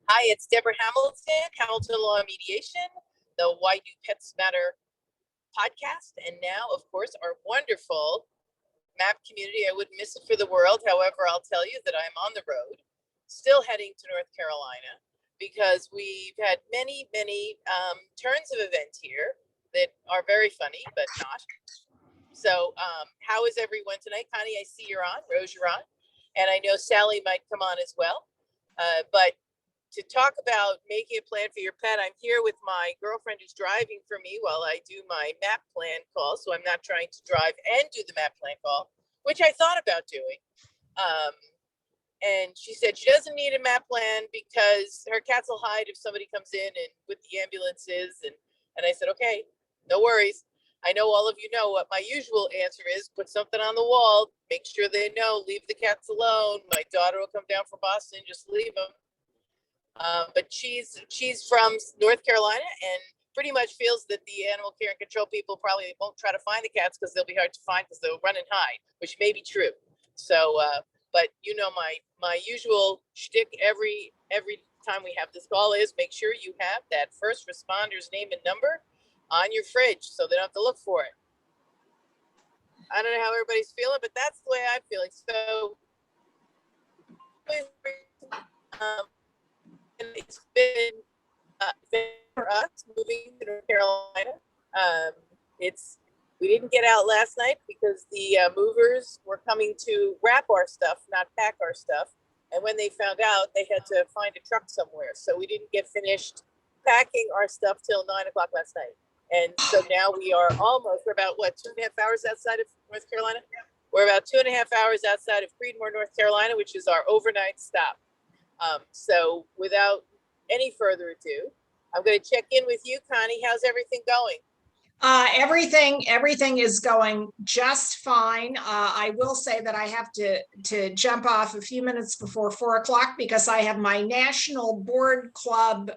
Hi, it's Deborah Hamilton, Hamilton Law Mediation, the Why Do Pets Matter podcast, and now, of course, our wonderful MAAP community. I wouldn't miss it for the world. However, I'll tell you that I'm on the road, still heading to North Carolina, because we've had many turns of events here that are very funny, but not. So how is everyone tonight? Connie, I see you're on. Rose, you're on. And I know Sally might come on as well. But to talk about making a plan for your pet, I'm here with my girlfriend who's driving for me while I do my MAAP plan call. So I'm not trying to drive and do the MAAP plan call, which I thought about doing. And she said she doesn't need a MAAP plan because her cats will hide if somebody comes in and with the ambulances. And I said, okay, no worries. I know all of you know what my usual answer is: put something on the wall, make sure they know, leave the cats alone. My daughter will come down from Boston, just leave them. But she's from North Carolina and pretty much feels that the animal care and control people probably won't try to find the cats because they'll be hard to find because they'll run and hide, which may be true. So, but you know, my usual shtick every time we have this call is make sure you have that first responder's name and number on your fridge so they don't have to look for it. I don't know how everybody's feeling, but that's the way I'm feeling. So it's been for us moving to North Carolina. We didn't get out last night because the movers were coming to wrap our stuff, not pack our stuff. And when they found out, they had to find a truck somewhere. So we didn't get finished packing our stuff till 9 o'clock last night. And so now we're about 2.5 hours outside of North Carolina? We're about 2.5 hours outside of Creedmoor, North Carolina, which is our overnight stop. So without any further ado, I'm going to check in with you, Connie. How's everything going? Everything is going just fine. I will say that I have to jump off a few minutes before 4 o'clock because I have my National Board Club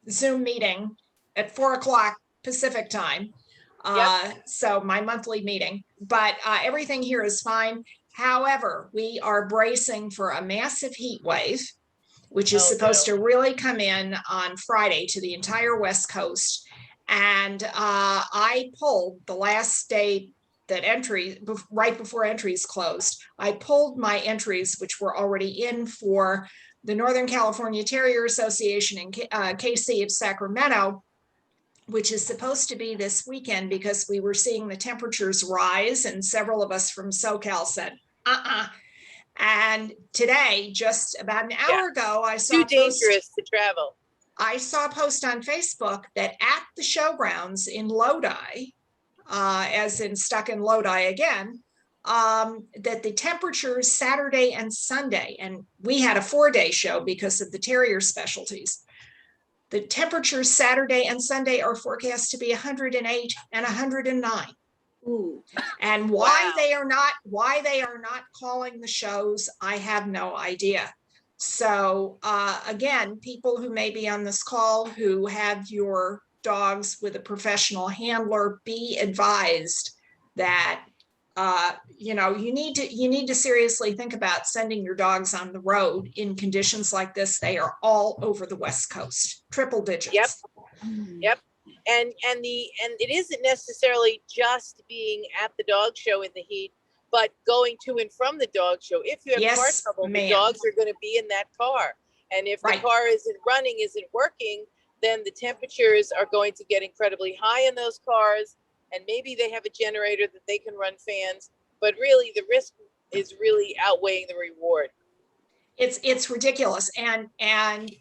Zoom meeting at 4 o'clock Pacific time. So my monthly meeting, but everything here is fine. However, we are bracing for a massive heat wave, which is supposed to really come in on Friday to the entire West Coast. And I pulled the last day that right before entries closed, I pulled my entries, which were already in for the Northern California Terrier Association in KC of Sacramento, which is supposed to be this weekend because we were seeing the temperatures rise, and several of us from SoCal said, And today, just about an hour ago, I saw too dangerous to travel. I saw a post on Facebook that at the showgrounds in Lodi, as in stuck in Lodi again, that the temperatures Saturday and Sunday, and we had a 4-day show because of the terrier specialties. The temperatures Saturday and Sunday are forecast to be 108 and 109. Ooh. And why they are not calling the shows, I have no idea. So again, people who may be on this call who have your dogs with a professional handler, be advised that you need to seriously think about sending your dogs on the road in conditions like this. They are all over the West Coast, triple digits. Yep. And it isn't necessarily just being at the dog show in the heat, but going to and from the dog show. If you have car trouble, the dogs are going to be in that car. And if the car isn't working, then the temperatures are going to get incredibly high in those cars. And maybe they have a generator that they can run fans, but really the risk is really outweighing the reward. It's ridiculous. And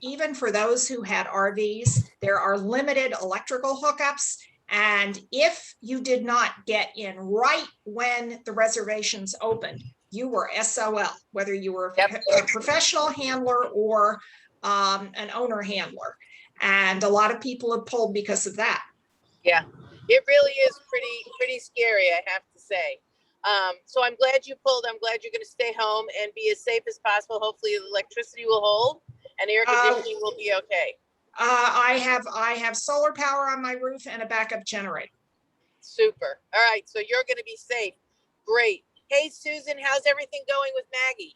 even for those who had RVs, there are limited electrical hookups. And if you did not get in right when the reservations opened, you were SOL, whether you were a professional handler or an owner handler. And a lot of people have pulled because of that. Yeah, it really is pretty scary, I have to say. So I'm glad you pulled. I'm glad you're going to stay home and be as safe as possible. Hopefully the electricity will hold and air conditioning will be okay. I have solar power on my roof and a backup generator. Super. All right. So you're going to be safe. Great. Hey, Susan, how's everything going with Maggie?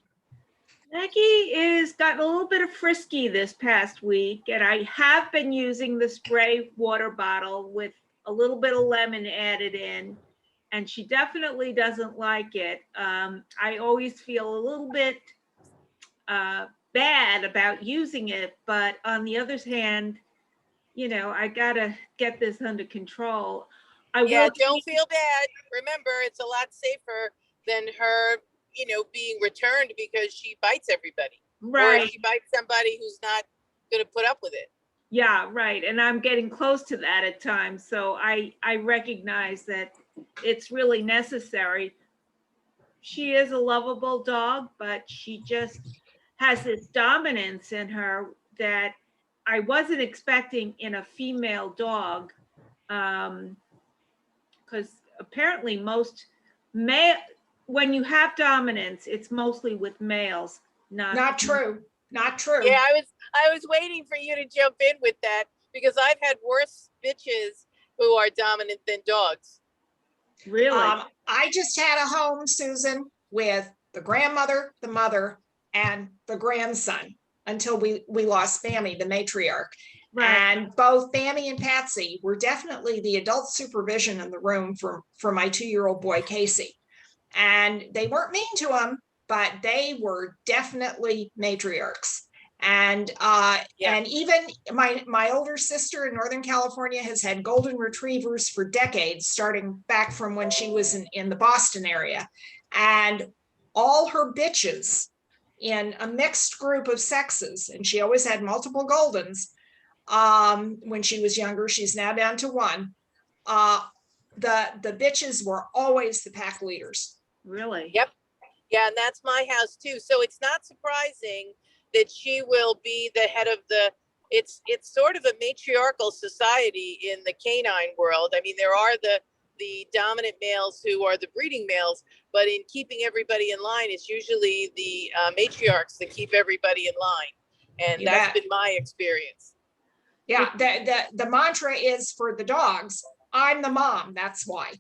Maggie is gotten a little bit of frisky this past week, and I have been using the spray water bottle with a little bit of lemon added in, and she definitely doesn't like it. I always feel a little bit bad about using it, but on the other hand, I gotta get this under control. Don't feel bad. Remember, it's a lot safer than her being returned because she bites everybody. Right. Or she bites somebody who's not going to put up with it. Yeah, right. And I'm getting close to that at times. So I recognize that it's really necessary. She is a lovable dog, but she just has this dominance in her that I wasn't expecting in a female dog. Because apparently when you have dominance, it's mostly with males. Not true. Yeah, I was waiting for you to jump in with that because I've had worse bitches who are dominant than dogs. Really? I just had a home, Susan, with the grandmother, the mother, and the grandson until we lost Bammy, the matriarch. Right. And both Bammy and Patsy were definitely the adult supervision in the room for my 2-year-old boy, Casey. And they weren't mean to him, but they were definitely matriarchs. And and even my older sister in Northern California has had golden retrievers for decades, starting back from when she was in the Boston area. And all her bitches in a mixed group of sexes, and she always had multiple Goldens when she was younger. She's now down to one. The bitches were always the pack leaders. Really? Yep. Yeah, and that's my house too. So it's not surprising that she will be the head of the it's sort of a matriarchal society in the canine world. I mean, there are the dominant males who are the breeding males, but in keeping everybody in line, it's usually the matriarchs that keep everybody in line. And You that's bet. been my experience. Yeah, the mantra is for the dogs, I'm the mom, that's why.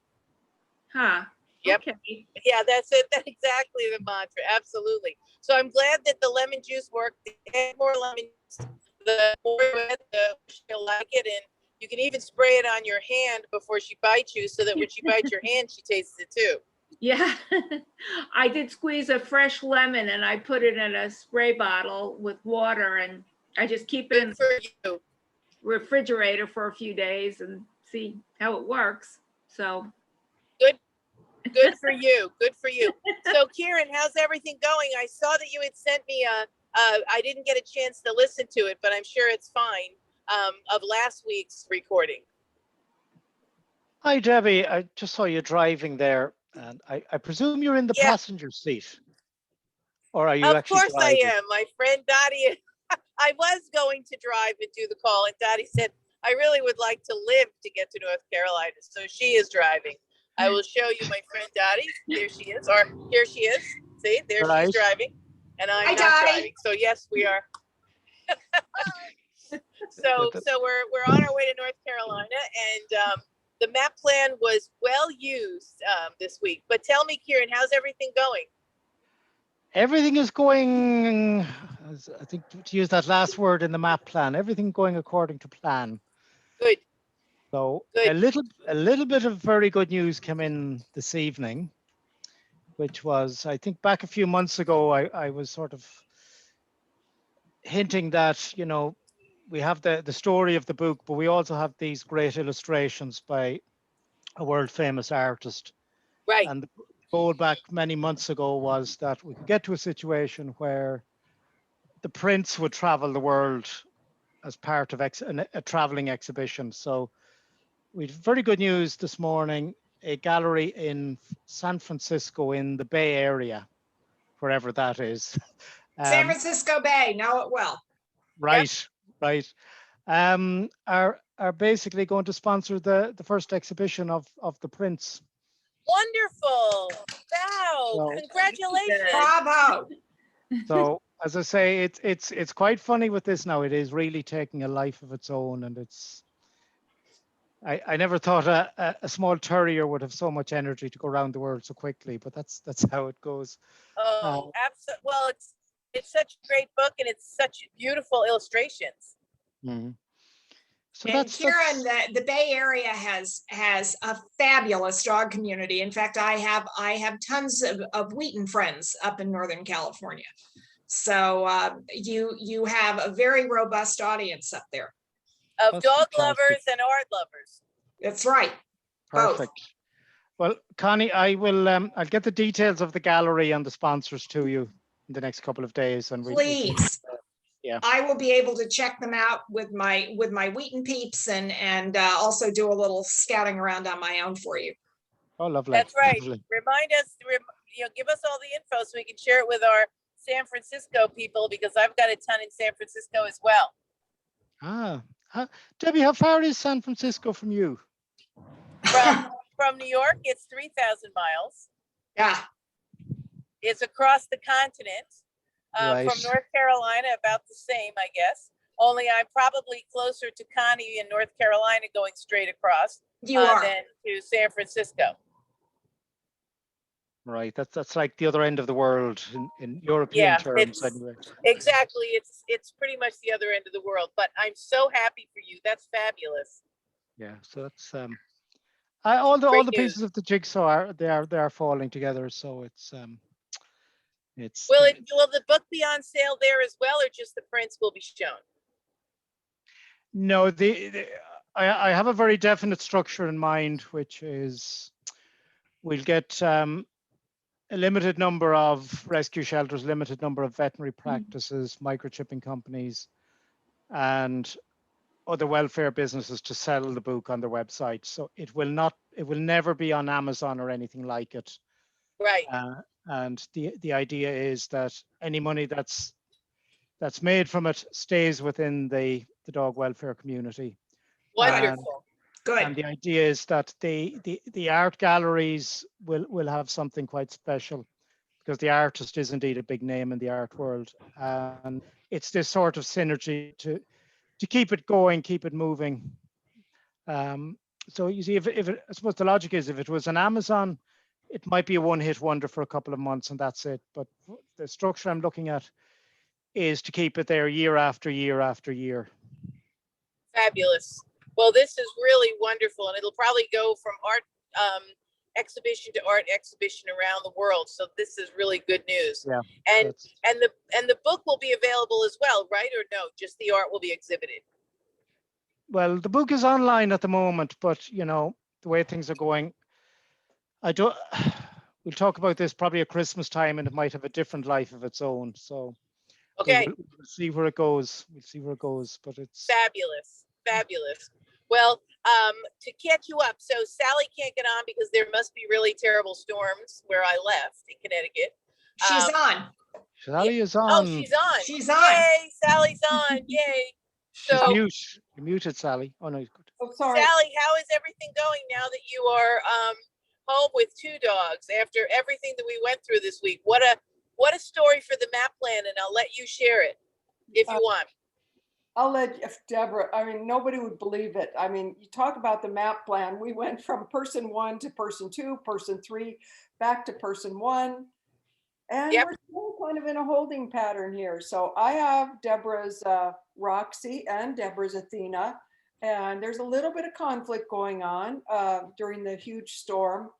Huh. Yep. Okay. Yeah, that's it. That's exactly the mantra. Absolutely. So I'm glad that the lemon juice worked. The more lemon juice, the more she'll like it. And you can even spray it on your hand before she bites you, so that when she bites your hand, she tastes it too. Yeah. I did squeeze a fresh lemon and I put it in a spray bottle with water, and I just keep it in Good for you. refrigerator for a few days and see how it works. So Good for you. Good for you. So Kieran, how's everything going? I saw that you had sent me I didn't get a chance to listen to it, but I'm sure it's fine, of last week's recording. Hi, Debbie. I just saw you driving there, and I presume you're in the Yeah. passenger seat, or are you Of actually course I driving? am. My friend Dottie, I was going to drive and do the call, and Dottie said, I really would like to live to get to North Carolina. So she is driving. I will show you my friend Dottie. There she is, or here she is. See, there Right. she's driving, and I'm Hi, not Dottie. driving. So yes, we are. So That- we're on our way to North Carolina, and the MAP plan was well used this week. But tell me, Kieran, how's everything going? Everything is going, I think, to use that last word in the MAP plan, everything going according to plan. Good. So Good. a little bit of very good news came in this evening, which was, I think back a few months ago, I was sort of hinting that, you know, we have the story of the book, but we also have these great illustrations by a world famous artist. Right. And the goal back many months ago was that we could get to a situation where the prince would travel the world as part of a traveling exhibition. So we have very good news this morning. A gallery in San Francisco in the Bay Area, wherever that is. San Francisco Bay, know it well. Right, right. Are basically going to sponsor the first exhibition of the Prince. Wonderful. Wow. So- Congratulations. Bravo. So as I say, it's quite funny with this now. It is really taking a life of its own, and it's. I never thought a small terrier would have so much energy to go around the world so quickly, but that's how it goes. Oh, absolutely. Well, it's such a great book, and it's such beautiful illustrations. Mhm. So And that's Kieran, the Bay Area has a fabulous dog community. In fact, I have tons of Wheaton friends up in Northern California. So you have a very robust audience up there. Of That's dog fantastic. lovers and art lovers. That's right. Both. Perfect. Well, Connie, I will. I'll get the details of the gallery and the sponsors to you in the next couple of days, and we can- Please. Yeah. I will be able to check them out with my Wheaton peeps and also do a little scouting around on my own for you. Oh, lovely. That's right. Lovely. Remind us, give us all the info so we can share it with our San Francisco people, because I've got a ton in San Francisco as well. Debbie, how far is San Francisco from you? From New York, it's 3,000 miles. Yeah. It's across the continent. Right. From North Carolina, about the same, I guess. Only I'm probably closer to Connie in North Carolina going straight across You are. than to San Francisco. Right. That's like the other end of the world in European Yeah, terms, anyway. Exactly. It's pretty much the other end of the world. But I'm so happy for you. That's fabulous. Yeah. So that's all the Great pieces of the jigsaw are falling together. So it's Will the book be on sale there as well, or just the prints will be shown? No, I have a very definite structure in mind, which is we'll get a limited number of rescue shelters, limited number of veterinary practices, microchipping companies, and other welfare businesses to sell the book on their website. So it will never be on Amazon or anything like it. Right. And the idea is that any money that's that's made from it stays within the dog welfare community. Wonderful. And Good. the idea is that the art galleries will have something quite special, because the artist is indeed a big name in the art world. And it's this sort of synergy to keep it going, keep it moving. So you see, if it, I suppose the logic is, if it was an Amazon, it might be a one-hit wonder for a couple of months and that's it. But the structure I'm looking at is to keep it there year after year after year. Fabulous. Well, this is really wonderful, and it'll probably go from art exhibition to art exhibition around the world. So this is really good news. Yeah. And the book will be available as well, right? Or no, just the art will be exhibited? Well, the book is online at the moment, but you know, the way things are going, I don't. We'll talk about this probably at Christmas time, and it might have a different life of its own. So Okay. we'll see where it goes. We'll see where it goes, but it's Fabulous. Fabulous. Well, to catch you up, so Sally can't get on because there must be really terrible storms where I left in Connecticut. She's on. Sally is on. Oh, she's on. She's on. Yay, Sally's on. Yay. She's So, mute. You're muted, Sally. Oh no, he's good. Oh, sorry. Sally, how is everything going now that you are home with 2 dogs after everything that we went through this week? What a story for the MAP plan, and I'll let you share it if you want. I'll let Deborah, I mean, nobody would believe it. I mean, you talk about the MAP plan. We went from person 1 to person 2, person 3, back to person 1. And Yep. we're still kind of in a holding pattern here. So I have Deborah's Roxy and Deborah's Athena. And there's a little bit of conflict going on during the huge storm.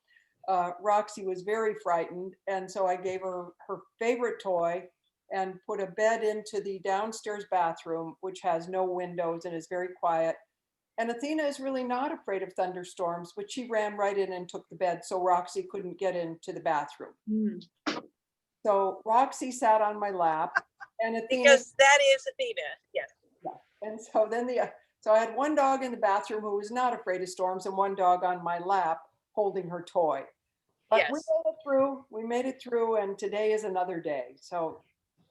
Roxy was very frightened. And so I gave her her favorite toy and put a bed into the downstairs bathroom, which has no windows and is very quiet. And Athena is really not afraid of thunderstorms, but she ran right in and took the bed so Roxy couldn't get into the bathroom. So Roxy sat on my lap and Athena. Because that is Athena, yes. Yeah. And so then so I had one dog in the bathroom who was not afraid of storms and one dog on my lap holding her toy. But Yes. we made it through. We made it through, and today is another day. So.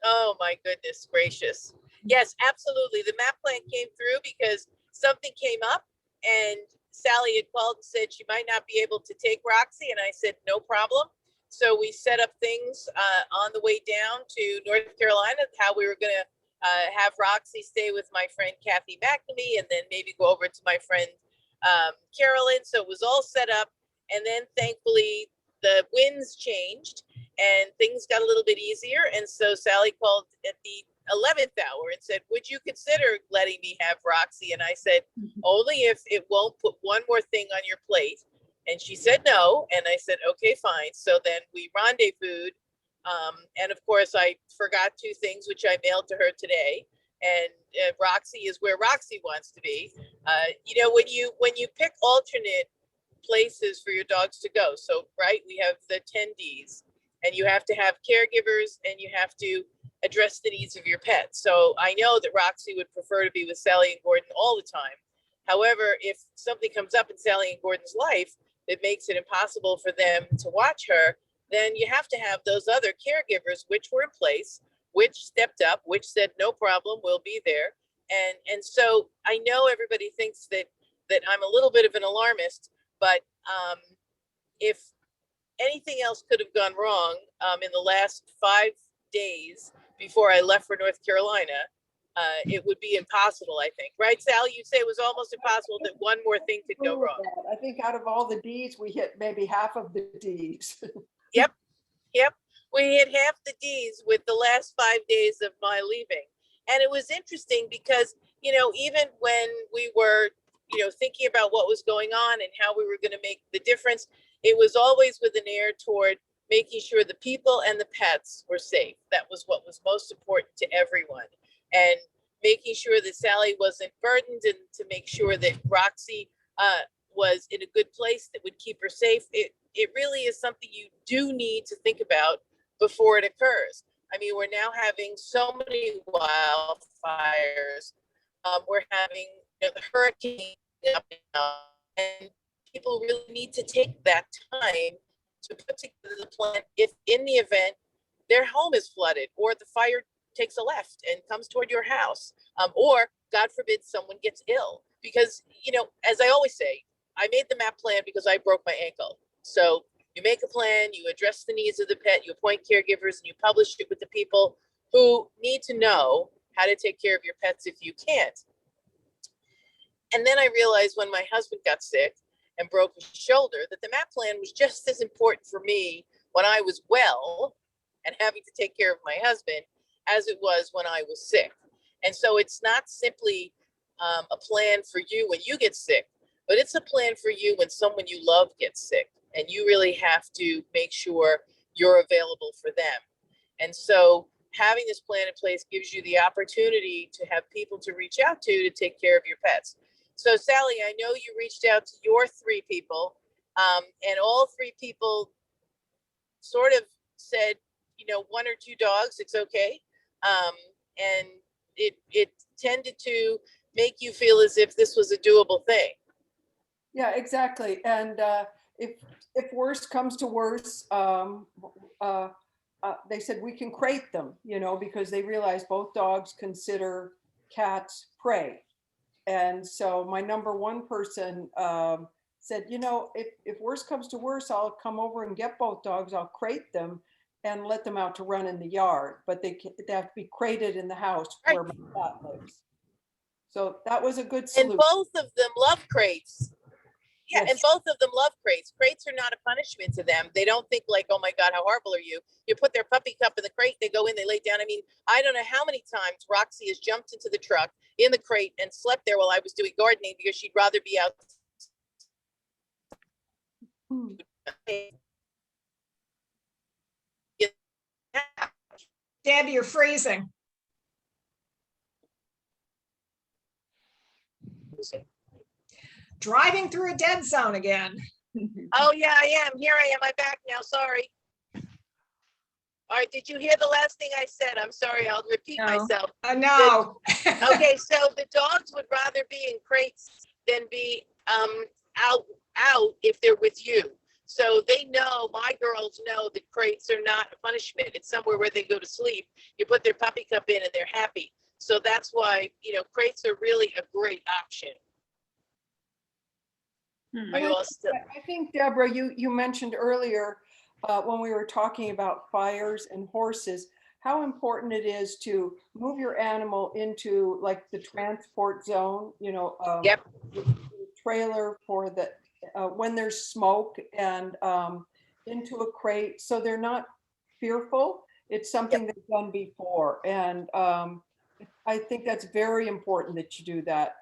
Oh my goodness gracious. Yes, absolutely. The MAP plan came through because something came up and Sally had called and said she might not be able to take Roxy. And I said, no problem. So we set up things on the way down to North Carolina, how we were going to have Roxy stay with my friend Kathy McNamee and then maybe go over to my friend Carolyn. So it was all set up. And then thankfully the winds changed and things got a little bit easier. And so Sally called at the 11th hour and said, would you consider letting me have Roxy? And I said, only if it won't put one more thing on your plate. And she said no. And I said, okay, fine. So then we rendezvoused. And of course, I forgot 2 things, which I mailed to her today. And Roxy is where Roxy wants to be. You know, when you pick alternate places for your dogs to go. So, right, we have the 10 Ds. And you have to have caregivers and you have to address the needs of your pet. So I know that Roxy would prefer to be with Sally and Gordon all the time. However, if something comes up in Sally and Gordon's life that makes it impossible for them to watch her, then you have to have those other caregivers, which were in place, which stepped up, which said, no problem, we'll be there. And so I know everybody thinks that I'm a little bit of an alarmist, but if anything else could have gone wrong in the last 5 days before I left for North Carolina, it would be impossible, I think. Right, Sally? You'd say it was almost impossible that one more thing could go wrong. I think out of all the Ds, we hit maybe half of the Ds. Yep. We hit half the Ds with the last 5 days of my leaving. And it was interesting because, you know, even when we were, you know, thinking about what was going on and how we were going to make the difference, it was always with an air toward making sure the people and the pets were safe. That was what was most important to everyone. And making sure that Sally wasn't burdened and to make sure that Roxy was in a good place that would keep her safe. It really is something you do need to think about before it occurs. I mean, we're now having so many wildfires. We're having, you know, the hurricane up and people really need to take that time to put together the plan if in the event their home is flooded or the fire takes a left and comes toward your house, or God forbid someone gets ill. Because, you know, as I always say, I made the MAP plan because I broke my ankle. So you make a plan, you address the needs of the pet, you appoint caregivers, and you publish it with the people who need to know how to take care of your pets if you can't. And then I realized when my husband got sick and broke his shoulder that the MAP plan was just as important for me when I was well and having to take care of my husband as it was when I was sick. And so it's not simply a plan for you when you get sick, but it's a plan for you when someone you love gets sick, and you really have to make sure you're available for them. And so having this plan in place gives you the opportunity to have people to reach out to take care of your pets. So Sally, I know you reached out to your 3 people, and all 3 people sort of said, you know, 1 or 2 dogs, it's okay. And it tended to make you feel as if this was a doable thing. Yeah, exactly. And if worse comes to worse, they said we can crate them, you know, because they realize both dogs consider cats prey. And so my number 1 person said, you know, if worse comes to worse, I'll come over and get both dogs. I'll crate them and let them out to run in the yard, but they have to be crated in the house Right. where my cat lives. So that was a good And solution. both of them love crates. Yeah, Yes. and both of them love crates. Crates are not a punishment to them. They don't think like, oh my God, how horrible are you? You put their puppy cup in the crate, they go in, they lay down. I mean, I don't know how many times Roxy has jumped into the truck in the crate and slept there while I was doing gardening because she'd rather be out. Deb, you're freezing. Driving through a dead zone again. Oh yeah, I am. Here I am. I'm back now. Sorry. All right. Did you hear the last thing I said? I'm sorry. I'll repeat myself. No. Okay. So the dogs would rather be in crates than be out if they're with you. So they know, my girls know that crates are not a punishment. It's somewhere where they go to sleep. You put their puppy cup in and they're happy. So that's why, you know, crates are really a great option. Are you all still? I think, Deborah, you mentioned earlier when we were talking about fires and horses, how important it is to move your animal into like the transport zone, you know, Yep. trailer for the, when there's smoke, and into a crate, so they're not fearful. It's something they've done before. And I think that's very important that you do that.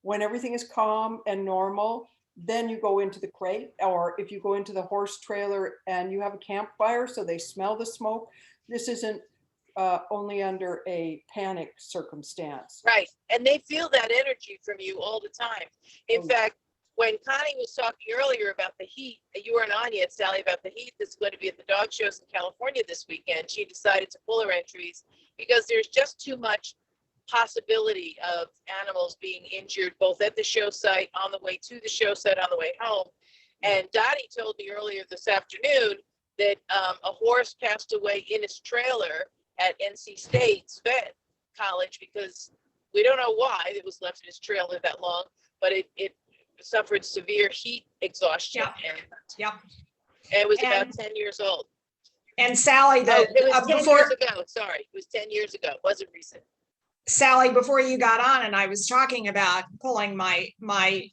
When everything is calm and normal, then you go into the crate, or if you go into the horse trailer and you have a campfire, so they smell the smoke. This isn't only under a panic circumstance. Right. And they feel that energy from you all the time. In fact, when Connie was talking earlier about the heat, you weren't on yet, Sally, about the heat that's going to be at the dog shows in California this weekend, she decided to pull her entries because there's just too much possibility of animals being injured, both at the show site, on the way to the show site, on the way home. And Dottie told me earlier this afternoon that a horse passed away in his trailer at NC State's vet college because we don't know why it was left in his trailer that long, but it suffered severe heat exhaustion. Yep. And it was about 10 years old. And Sally, It was 10 years ago. Sorry, it was 10 years ago. It wasn't recent. Sally, before you got on, and I was talking about pulling my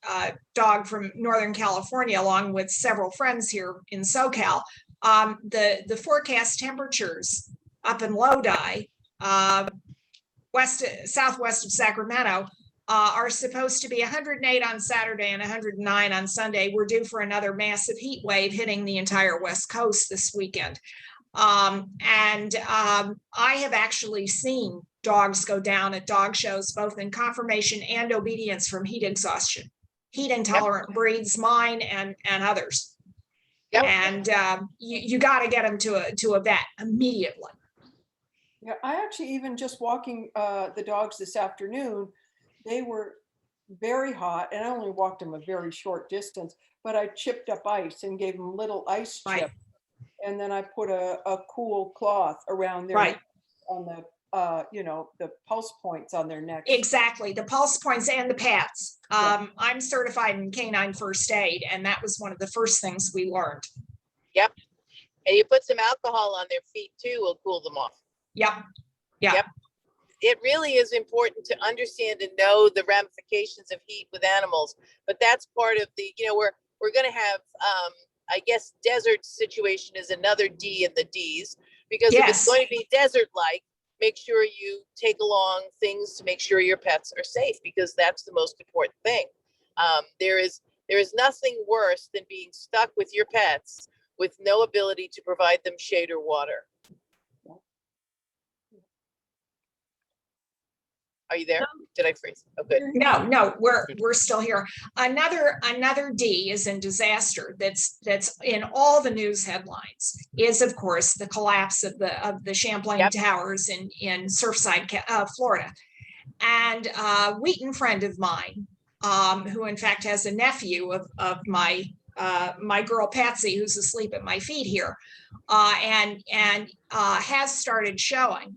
dog from Northern California along with several friends here in SoCal. The forecast temperatures up in Lodi, southwest of Sacramento, are supposed to be 108 on Saturday and 109 on Sunday. We're due for another massive heat wave hitting the entire West Coast this weekend. I have actually seen dogs go down at dog shows, both in conformation and obedience from heat exhaustion, heat intolerant breeds, mine and others. Yep. And you got to get them to a vet immediately. Yeah, I actually, even just walking the dogs this afternoon, they were very hot, and I only walked them a very short distance, but I chipped up ice and gave them little ice chips. And then I put a cool cloth around their on the the pulse points on their necks. Exactly, the pulse points and the pads. I'm certified in canine first aid, and that was one of the first things we learned. Yep. And you put some alcohol on their feet too, will cool them off. Yep. Yeah. Yep. It really is important to understand and know the ramifications of heat with animals, but that's part of the, we're going to have, I guess, desert situation is another D in the D's, because if it's going to be desert-like, make sure you take along things to make sure your pets are safe, because that's the most important thing. There is nothing worse than being stuck with your pets with no ability to provide them shade or water. Are you there? Did I freeze? Oh, good. No, we're still here. Another D is in disaster. That's in all the news headlines. Is of course the collapse of the Champlain Towers in Surfside, Florida. And Wheaton, friend of mine, who in fact has a nephew of my girl Patsy, who's asleep at my feet here, and has started showing.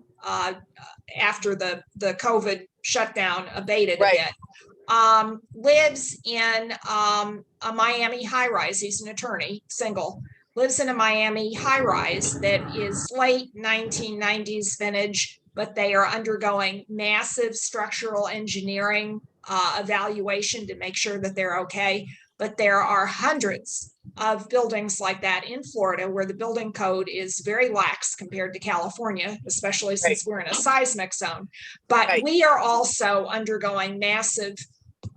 After the COVID shutdown abated a bit, lives in a Miami high-rise. He's an attorney, single, lives in a Miami high-rise that is late 1990s vintage, but they are undergoing massive structural engineering evaluation to make sure that they're okay. But there are hundreds of buildings like that in Florida where the building code is very lax compared to California, especially since we're in a seismic zone. But we are also undergoing massive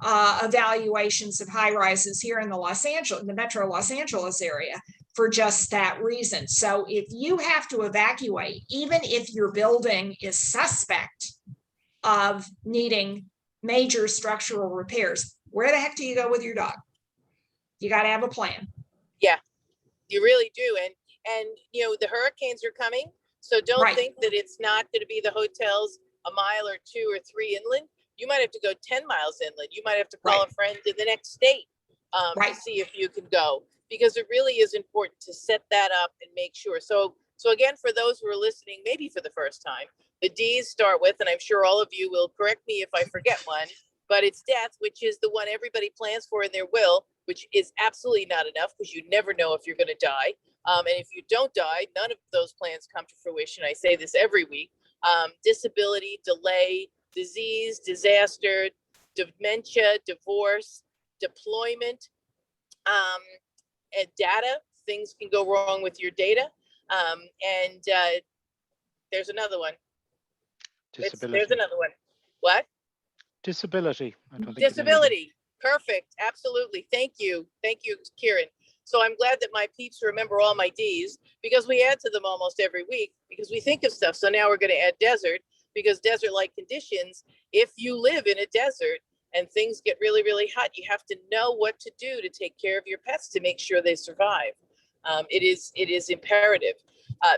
evaluations of high rises here in the metro Los Angeles area for just that reason. So if you have to evacuate, even if your building is suspect of needing major structural repairs, where the heck do you go with your dog? You got to have a plan. Yeah, you really do. And the hurricanes are coming. So don't think that it's not going to be the hotels a mile or 2 or 3 inland. You might have to go 10 miles inland. You might have to call a friend in the next state to see if you can go, because it really is important to set that up and make sure. So again, for those who are listening, maybe for the first time, the D's start with, and I'm sure all of you will correct me if I forget one, but it's death, which is the one everybody plans for in their will, which is absolutely not enough, because you never know if you're going to die. And if you don't die, none of those plans come to fruition. I say this every week. Disability, delay, disease, disaster, dementia, divorce, deployment, and data. Things can go wrong with your data. And there's another one. Disability. There's another one. What? Disability. I don't think Disability. Perfect. Absolutely. Thank you. Thank you, Kieran. So I'm glad that my peeps remember all my D's, because we add to them almost every week because we think of stuff. So now we're going to add desert, because desert-like conditions, if you live in a desert and things get really, really hot, you have to know what to do to take care of your pets to make sure they survive. It is imperative.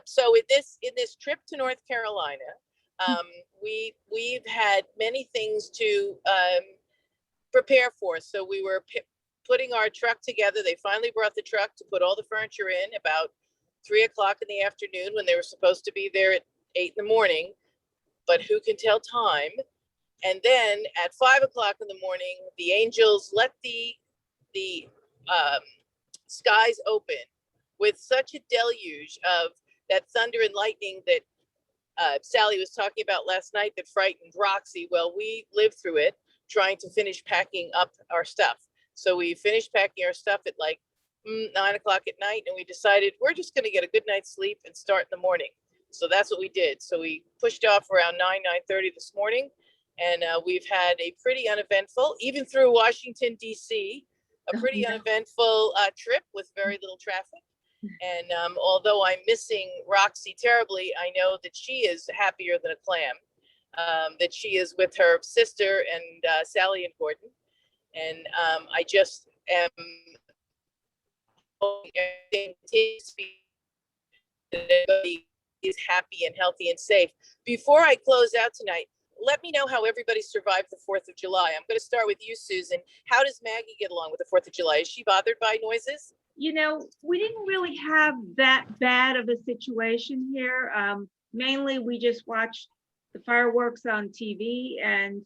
So in this trip to North Carolina, we've had many things to prepare for. So we were putting our truck together. They finally brought the truck to put all the furniture in about 3 o'clock in the afternoon, when they were supposed to be there at 8 in the morning. But who can tell time? And then at 5 o'clock in the morning, the angels let the skies open with such a deluge of that thunder and lightning that Sally was talking about last night that frightened Roxy. Well, we lived through it, trying to finish packing up our stuff. So we finished packing our stuff at like 9 o'clock at night, and we decided we're just going to get a good night's sleep and start in the morning. So that's what we did. So we pushed off around 9:30 this morning, and we've had a pretty uneventful, even through Washington, D.C., a pretty uneventful trip with very little traffic. And although I'm missing Roxy terribly, I know that she is happier than a clam, that she is with her sister and Sally and Gordon. And I just am hoping everything continues to be, that everybody is happy and healthy and safe. Before I close out tonight, let me know how everybody survived the 4th of July. I'm going to start with you, Susan. How does Maggie get along with the 4th of July? Is she bothered by noises? You know, we didn't really have that bad of a situation here. Mainly, we just watched the fireworks on TV, and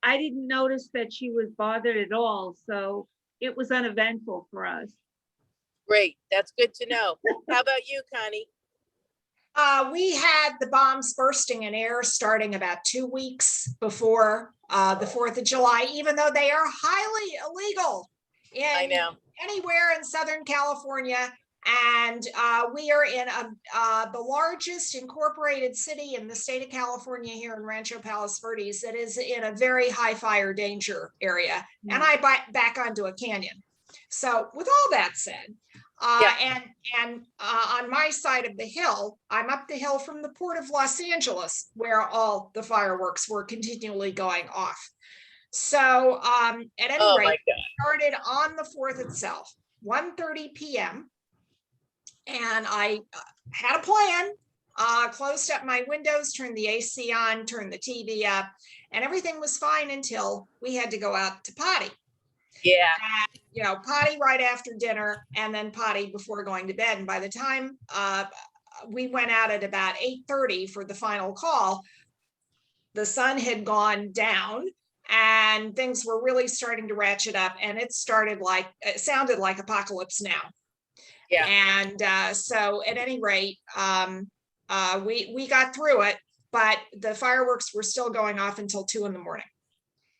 I didn't notice that she was bothered at all. So it was uneventful for us. Great, that's good to know. How about you, Connie? We had the bombs bursting in air starting about 2 weeks before the 4th of July, even though they are highly illegal I in know. anywhere in Southern California. And we are in the largest incorporated city in the state of California here in Rancho Palos Verdes that is in a very high fire danger area. And I back onto a canyon. So with all that said, and on my side of the hill, I'm up the hill from the Port of Los Angeles, where all the fireworks were continually going off. So at any Oh my rate, God. it started on the 4th itself, 1:30 p.m. And I had a plan, closed up my windows, turned the AC on, turned the TV up, and everything was fine until we had to go out to potty. Yeah. Potty right after dinner and then potty before going to bed. And by the time we went out at about 8:30 for the final call, the sun had gone down and things were really starting to ratchet up, and it sounded like Apocalypse Now. Yeah. And so at any rate, we got through it, but the fireworks were still going off until 2 a.m.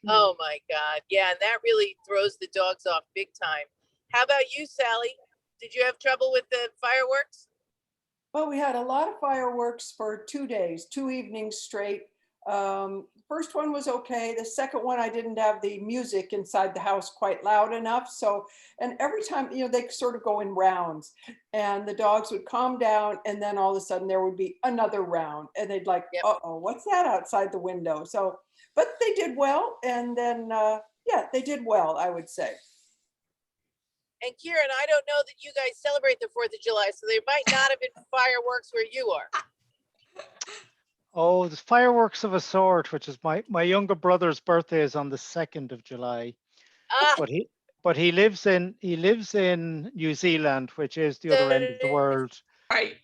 Oh my God. Yeah, and that really throws the dogs off big time. How about you, Sally? Did you have trouble with the fireworks? Well, we had a lot of fireworks for 2 days, 2 evenings straight. First one was okay. The second one, I didn't have the music inside the house quite loud enough. So, and every time, they sort of go in rounds, and the dogs would calm down, and then all of a sudden there would be another round, and they'd like, Yep. uh-oh, what's that outside the window? So, but they did well. And then, they did well, I would say. And Kieran, I don't know that you guys celebrate the 4th of July, so there might not have been fireworks where you are. Oh, the fireworks of a sort, which is my younger brother's birthday is on the 2nd of July. Ah, But he lives in New Zealand, which is the other end of the world. Right.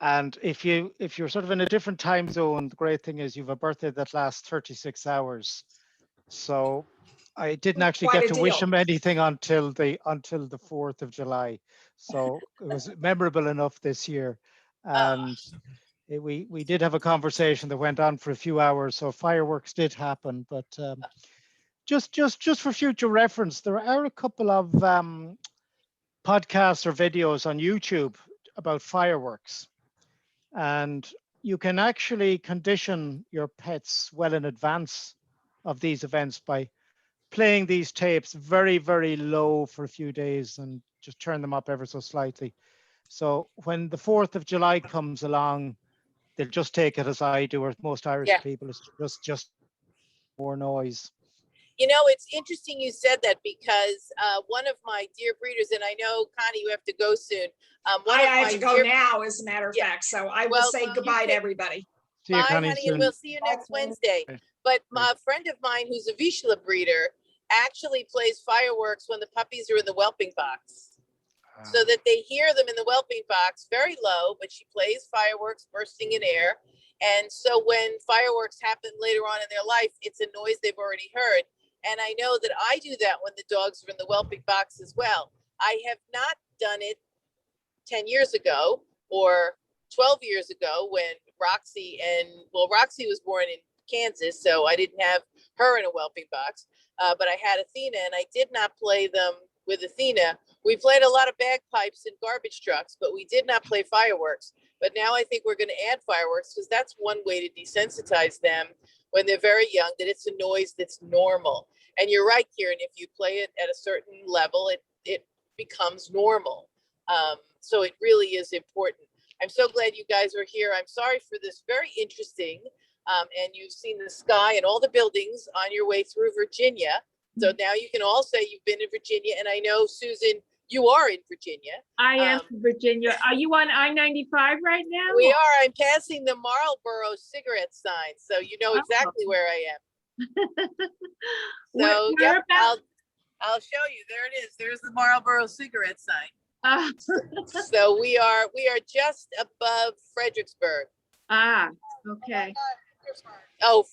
And if you're sort of in a different time zone, the great thing is you have a birthday that lasts 36 hours. So I didn't actually Quite get a to wish deal. him anything until the 4th of July. So it was memorable enough this year. And we did have a conversation that went on for a few hours. So fireworks did happen, but just for future reference, there are a couple of podcasts or videos on YouTube about fireworks. And you can actually condition your pets well in advance of these events by playing these tapes very, very low for a few days and just turn them up ever so slightly. So when the 4th of July comes along, they'll just take it as I do, or most Irish people, it's just more noise. It's interesting you said that, because one of my dear breeders, and I know, Connie, you have to go soon. I have to go now, as a matter of fact. So I will say goodbye to everybody. See you, Bye, Connie, honey, soon. and we'll see you next Wednesday. But a friend of mine who's a Vizsla breeder actually plays fireworks when the puppies are in the whelping box, so that they hear them in the whelping box very low, but she plays fireworks bursting in air. And so when fireworks happen later on in their life, it's a noise they've already heard. And I know that I do that when the dogs are in the whelping box as well. I have not done it 10 years ago or 12 years ago when Roxy was born in Kansas, so I didn't have her in a whelping box, but I had Athena, and I did not play them with Athena. We played a lot of bagpipes and garbage trucks, but we did not play fireworks. But now I think we're going to add fireworks, because that's one way to desensitize them when they're very young, that it's a noise that's normal. And you're right, Kieran, if you play it at a certain level, it becomes normal. So it really is important. I'm so glad you guys are here. I'm sorry for this very interesting, and you've seen the sky and all the buildings on your way through Virginia. So now you can all say you've been in Virginia. And I know, Susan, you are in Virginia. I am in Virginia. Are you on I-95 right now? We are. I'm passing the Marlboro cigarette sign, so you know exactly where I am. So yeah, I'll show you. There it is. There's the Marlboro cigarette sign. So we are just above Fredericksburg. Okay. Oh,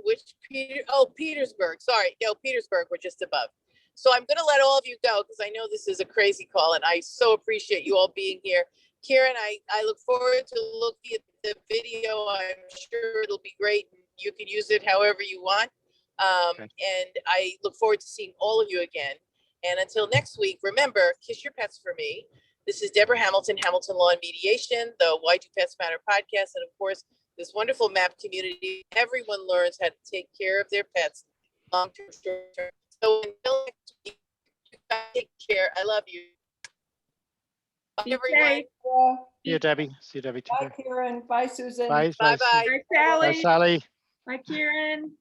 which Peter? Oh, Petersburg. Sorry, no, Petersburg. We're just above. So I'm going to let all of you go because I know this is a crazy call, and I so appreciate you all being here. Kieran, I look forward to looking at the video. I'm sure it'll be great. You can use it however you want. Okay. And I look forward to seeing all of you again. And until next week, remember, kiss your pets for me. This is Deborah Hamilton, Hamilton Law and Mediation, the Why Do Pets Matter podcast, and of course, this wonderful MAP community. Everyone learns how to take care of their pets, long-term, short-term. So until next week, you guys take care. I love you. Bye, Be everyone. safe. See you, Debbie. See you, Debbie. Take Bye, care. Karen. Bye, Susan. Bye. Bye-bye. Bye, Bye, Sally. Sally. Bye, Kieran.